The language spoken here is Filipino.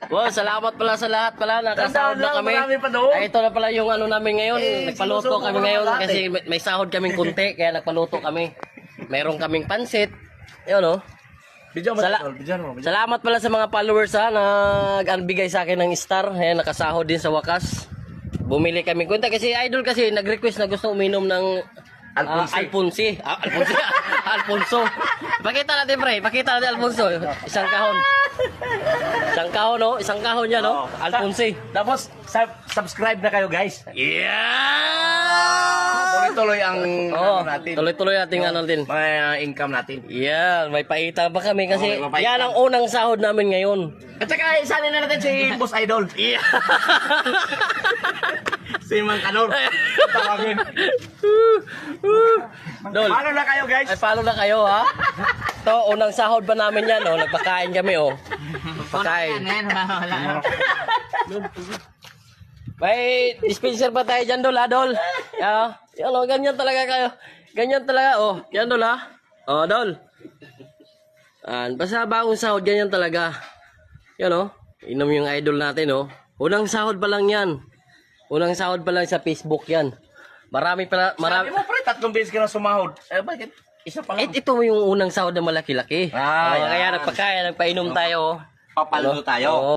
Wow, salamat pala sa lahat pala. Nakasahod na kami. Marami pa doon. Ay, ito na pala yung ano namin ngayon. Nagpaluto sinusubo kami ko ngayon naman lahat, kasi may sahod kaming kunti. Kaya nagpaluto kami. Meron kaming pansit. Yun o. Bidyan mo, Sala- bidyan mo. Salamat pala sa mga followers ha. Nagbigay sa akin ng star. Ayan, nakasahod din sa wakas. Bumili kami kunti kasi idol kasi nag-request na gusto uminom ng Alfonsi. Alfonso. Pakita natin pre, pakita natin Alfonso. Isang kahon. Isang kahon no, isang kahon yan no. Alfonsi. Tapos, subscribe na kayo guys. Yeah! Tuloy-tuloy ang Oh, ano natin. tuloy-tuloy nating ano din. May income natin. Yan, may paita pa kami kasi may paita. yan ang unang sahod namin ngayon. At saka, isalin na natin si Boss Idol. Yeah. Si Mang Kanor. Tawagin. Dol. Paano na kayo guys? Ay, follow na kayo ha. To, unang sahod pa namin yan oh. Nagpakain kami oh. Pakain. May dispenser pa tayo dyan, Dol, ha, Dol? Yan, yan, oh, ganyan talaga kayo. Ganyan talaga, oh. Yan, Dol, ha? Oh, Dol. Basta bagong sahod, ganyan talaga. Yan, oh. Inom yung idol natin, oh. Unang sahod pa lang yan. Unang sahod pa lang sa Facebook yan. Marami pala, Sabi mo pre, 3 beses ka na sumahod. Eh bakit? Isa pa lang. Ito yung unang sahod na malaki-laki. Ah, Oh, yan. kaya nagpakain, nagpainom tayo, oh. Papalo tayo. Oh.